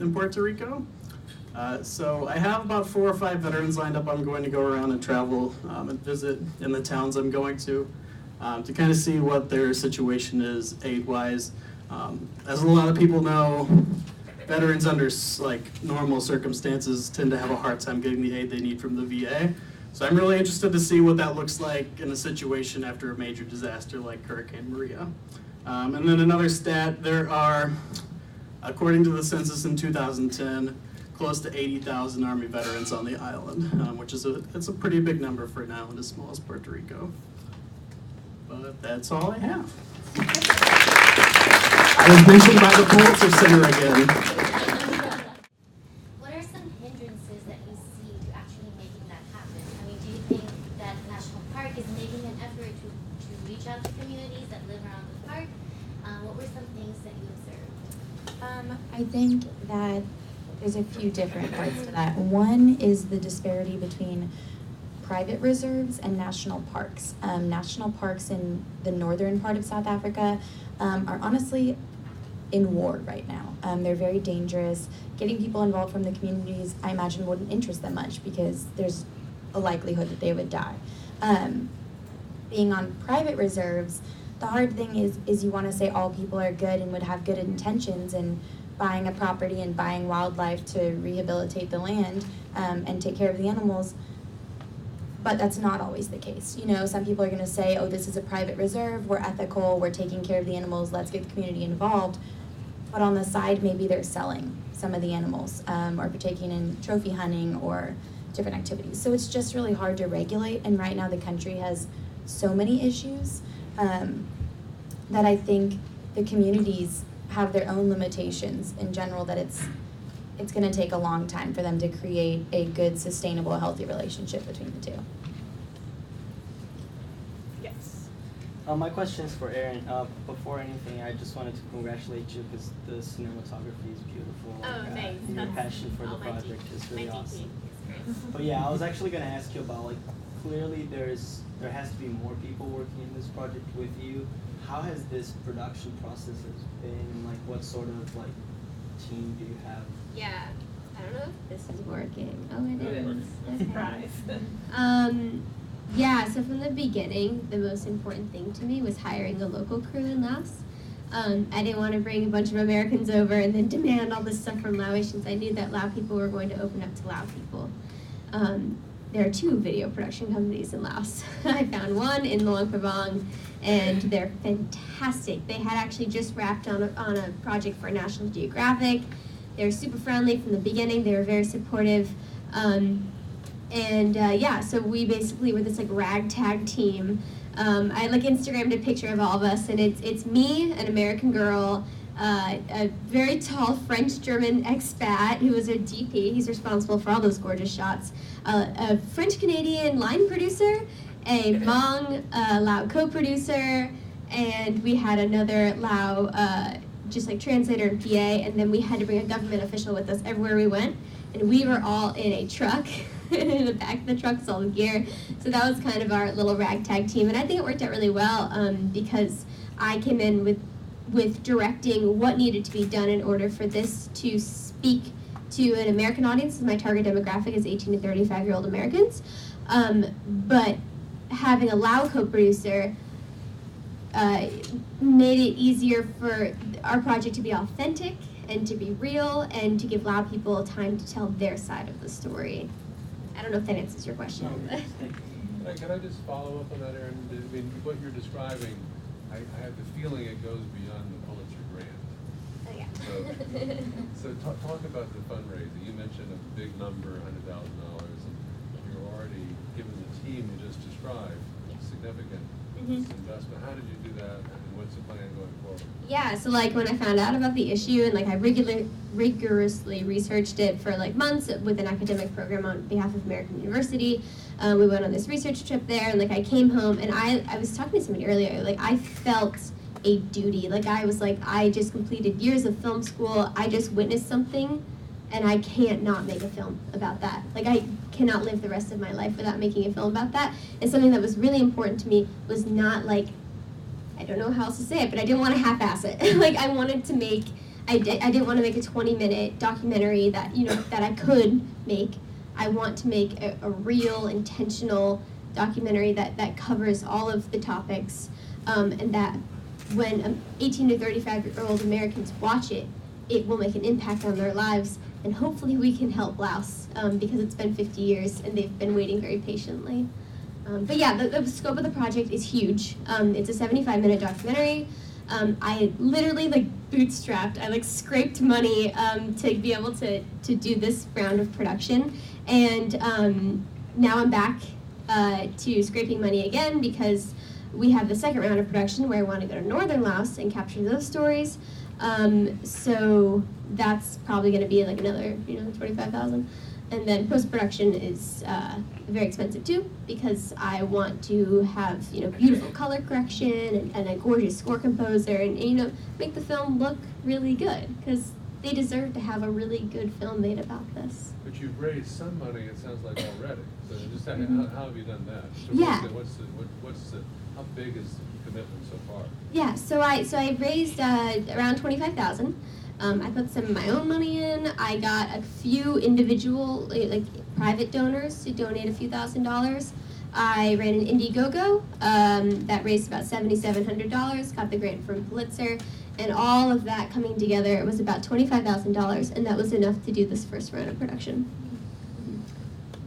in Puerto Rico. So I have about 4 or 5 veterans lined up. I'm going to go around and travel and visit in the towns I'm going to kind of see what their situation is aid-wise. As a lot of people know, veterans under normal circumstances tend to have a hard time getting the aid they need from the VA. So I'm really interested to see what that looks like in a situation after a major disaster like Hurricane Maria. And then another stat, there are, according to the census in 2010, close to 80,000 Army veterans on the island, which is it's a pretty big number for an island as small as Puerto Rico. But that's all I have. I was mentioned by the Pulitzer Center again. What are some hindrances that you see to actually making that happen? Do you think that National Park is making an effort to reach out to communities that live around the park? What were some things that you observed? I think that there's a few different parts to that. One is the disparity between private reserves and national parks. National parks in the northern part of South Africa are honestly in war right now. They're very dangerous. Getting people involved from the communities, I imagine, wouldn't interest them much because there's a likelihood that they would die. Being on private reserves, the hard thing is you want to say all people are good and would have good intentions and buying a property and buying wildlife to rehabilitate the land and take care of the animals. But that's not always the case. Some people are going to say, oh, this is a private reserve, we're ethical, we're taking care of the animals, let's get the community involved. But on the side, maybe they're selling some of the animals or partaking in trophy hunting or different activities. So it's just really hard to regulate, and right now the country has so many issues that I think the communities have their own limitations in general, that it's going to take a long time for them to create a good, sustainable, healthy relationship between the two. Yes. My question is for Erin. Before anything, I just wanted to congratulate you because the cinematography is beautiful. Thanks. Your passion for the project is really awesome. But Yeah, I was actually going to ask you about, clearly there has to be more people working in this project with you. How has this production process been, and what sort of team do you have? Yeah, I don't know if this is working. Oh, it is. Okay. Surprise. Yeah, so from the beginning, the most important thing to me was hiring a local crew in Laos. I didn't want to bring a bunch of Americans over and then demand all this stuff from Laotians. I knew that Lao people were going to open up to Lao people. There are 2 video production companies in Laos. I found one in Luang Prabang, and they're fantastic. They had actually just wrapped on a project for National Geographic. They were super friendly from the beginning. They were very supportive. And yeah, so we basically were this like ragtag team. I like Instagrammed a picture of all of us, and it's me, an American girl, a very tall French-German expat who was a DP. He's responsible for all those gorgeous shots. A French-Canadian line producer, a Hmong Lao co-producer, and we had another Lao just like translator and PA, and then we had to bring a government official with us everywhere we went, and we were all in a truck. In the back of the truck is all the gear. So that was kind of our little ragtag team, and I think it worked out really well because I came in with directing what needed to be done in order for this to speak to an American audience. My target demographic is 18 to 35-year-old Americans, but having a Lao co-producer made it easier for our project to be authentic and to be real and to give Lao people time to tell their side of the story. I don't know if that answers your question. Can I just follow up on that, Erin? I mean, what you're describing, I have the feeling it goes beyond the Pulitzer grant. Oh, yeah. So talk about the fundraising. You mentioned a big number, $100,000, and you're already, given the team you just described, significant investment. How did you do that, and what's the plan going forward? Yeah, so like when I found out about the issue and like I rigorously researched it for like months with an academic program on behalf of American University. We went on this research trip there, and like I came home and I was talking to somebody earlier, like I felt a duty. Like I was like, I just completed years of film school, I just witnessed something, and I can't not make a film about that. Like I cannot live the rest of my life without making a film about that. And something that was really important to me was not like, I don't know how else to say it, but I didn't want to half-ass it. Like I wanted to make, I didn't want to make a 20-minute documentary that, you know, that I could make. I want to make a real, intentional documentary that covers all of the topics, and that when 18 to 35-year-old Americans watch it, it will make an impact on their lives, and hopefully we can help Laos, because it's been 50 years and they've been waiting very patiently. But yeah, the scope of the project is huge. It's a 75-minute documentary. I literally like bootstrapped, I like scraped money to be able to do this round of production. And now I'm back to scraping money again because we have the second round of production where I want to go to northern Laos and capture those stories. So that's probably going to be like another, $25,000. And then post-production is very expensive too, because I want to have beautiful color correction and a gorgeous score composer, and make the film look really good, because they deserve to have a really good film made about this. But you've raised some money, it sounds like, already. So just how have you done that? So Yeah. How big is the commitment so far? Yeah, so I raised around $25,000. I put some of my own money in. I got a few individual, like private donors to donate a few $1,000s. I ran an Indiegogo that raised about $7,700, got the grant from Pulitzer, and all of that coming together, it was about $25,000, and that was enough to do this first round of production.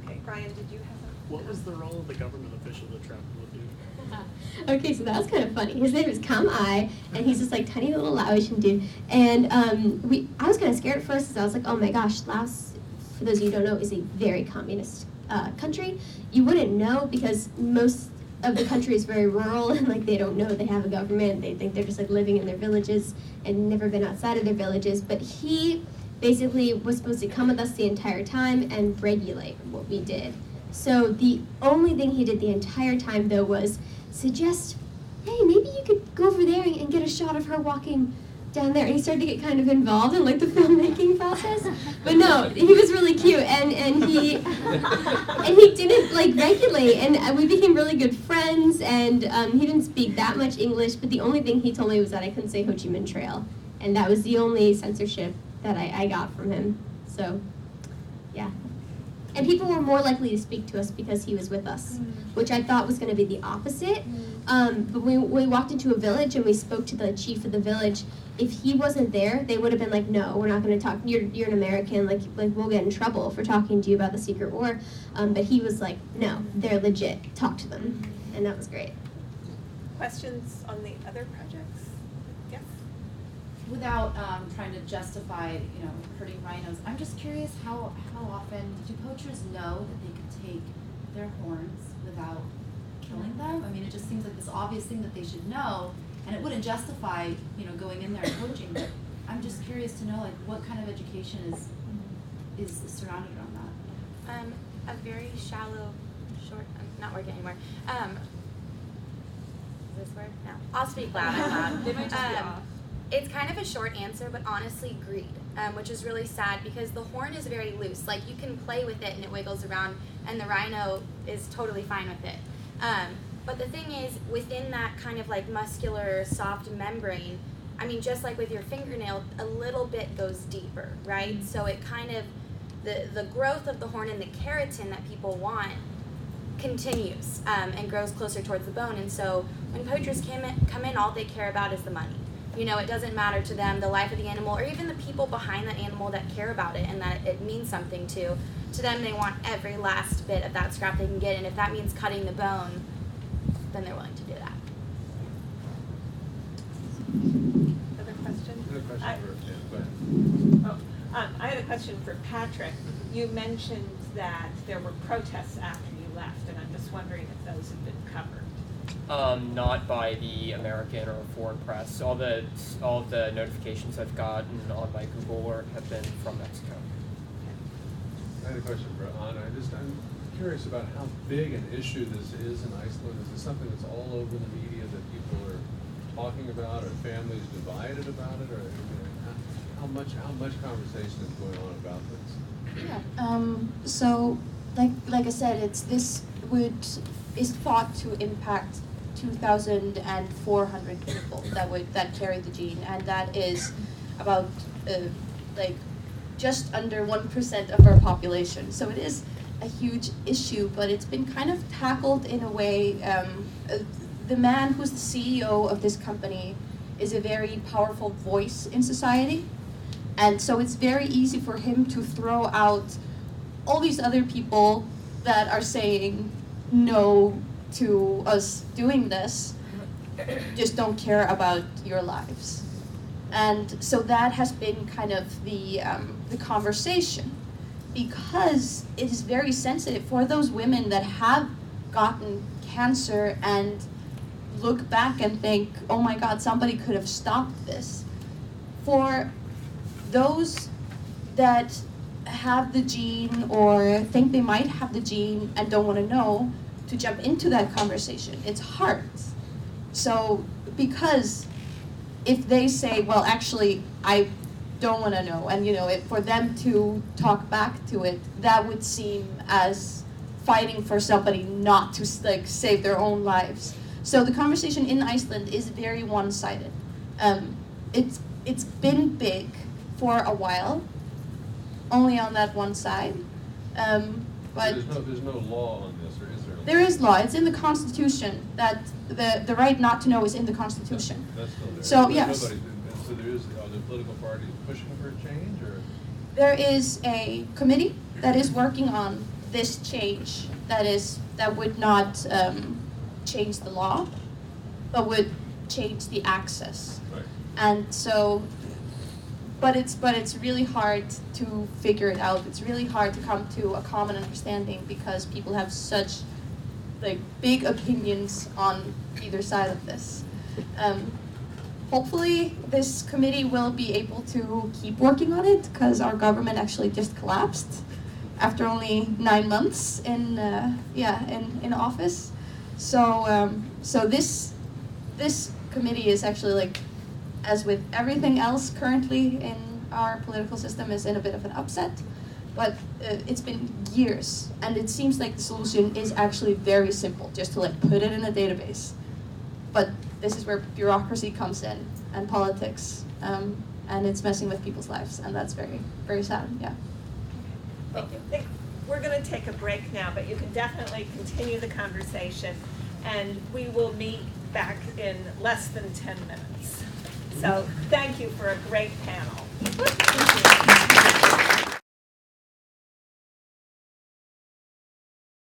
Okay, Brian, did you have a... What was the role of the government official that traveled with you? Okay, so that was kind of funny. His name is Kam Ai, and he's this like tiny little Laotian dude. And I was kind of scared at first, because I was like, oh my gosh, Laos, for those of you who don't know, is a very communist country. You wouldn't know, because most of the country is very rural, and like they don't know they have a government. They think they're just like living in their villages and never been outside of their villages. But he basically was supposed to come with us the entire time and regulate what we did. So the only thing he did the entire time, though, was suggest, hey, maybe you could go over there and get a shot of her walking down there. And he started to get kind of involved in like the filmmaking process. But no, he was really cute, and he didn't like regulate, and we became really good friends. And he didn't speak that much English, but the only thing he told me was that I couldn't say Ho Chi Minh Trail, and that was the only censorship that I got from him. So, yeah. And people were more likely to speak to us because he was with us, which I thought was going to be the opposite. But we walked into a village and we spoke to the chief of the village. If he wasn't there, they would have been like, no, we're not going to talk. You're an American. Like we'll get in trouble if we're talking to you about the secret war. But he was like, no, they're legit. Talk to them. And that was great. Questions on the other projects? Yes? without trying to justify, hurting rhinos, I'm just curious how often do poachers know that they could take their horns without killing them? I mean, it just seems like this obvious thing that they should know, and it wouldn't justify, going in there and poaching. But I'm just curious to know, what kind of education is surrounded around that? A very shallow, short. I'm not working anymore. Is this word? No. I'll speak loud. I'm They might just be loud. off. It's kind of a short answer, but honestly, greed, which is really sad because the horn is very loose. Like, you can play with it and it wiggles around, and the rhino is totally fine with it. But the thing is, within that kind of like muscular, soft membrane, I mean, just like with your fingernail, a little bit goes deeper, right? So it kind of, the growth of the horn and the keratin that people want continues and grows closer towards the bone. And so when poachers come in, all they care about is the money. It doesn't matter to them the life of the animal or even the people behind that animal that care about it and that it means something to. To them, they want every last bit of that scrap they can get, and if that means cutting the bone, then they're willing to do that. Other question? Another question go ahead. I had a question for Patrick. You mentioned that there were protests after you left, and I'm just wondering if those have been covered. Not by the American or foreign press. All of the notifications I've gotten on my Google work have been from Mexico. I had a question for Anna. I'm curious about how big an issue this is in Iceland. Is this something that's all over the media that people are talking about? Are families divided about it? Or how much conversation is going on about this? Yeah. So, like I said, is thought to impact 2,400 people that carry the gene, and that is about just under 1% of our population. So it is a huge issue, but it's been kind of tackled in a way. The man who's the CEO of this company is a very powerful voice in society, and so it's very easy for him to throw out all these other people that are saying no to us doing this, just don't care about your lives. And so that has been kind of the conversation, because it is very sensitive for those women that have gotten cancer and look back and think, oh my God, somebody could have stopped this. For those that have the gene or think they might have the gene and don't want to know, to jump into that conversation, it's hard. So, because if they say, well, actually, I don't want to know, and for them to talk back to it, that would seem as fighting for somebody not to save their own lives. So the conversation in Iceland is very one-sided. It's been big for a while, only on that one side. But there's no law on this, or is there? There is law. It's in the Constitution that the right not to know is in the Constitution. That's still there. So yes. So are the political parties pushing for a change, or? There is a committee that is working on this change that would not change the law, but would change the access. Right. And so, but it's really hard to figure it out. It's really hard to come to a common understanding because people have such big opinions on either side of this. Hopefully this committee will be able to keep working on it, because our government actually just collapsed after only 9 months in office. So this committee is actually, as with everything else currently in our political system, is in a bit of an upset. But it's been years, and it seems like the solution is actually very simple, just to put it in a database. But this is where bureaucracy comes in, and politics, and it's messing with people's lives, and that's very, very sad. Yeah. Thank you. We're going to take a break now, but you can definitely continue the conversation, and we will meet back in less than 10 minutes. So thank you for a great panel.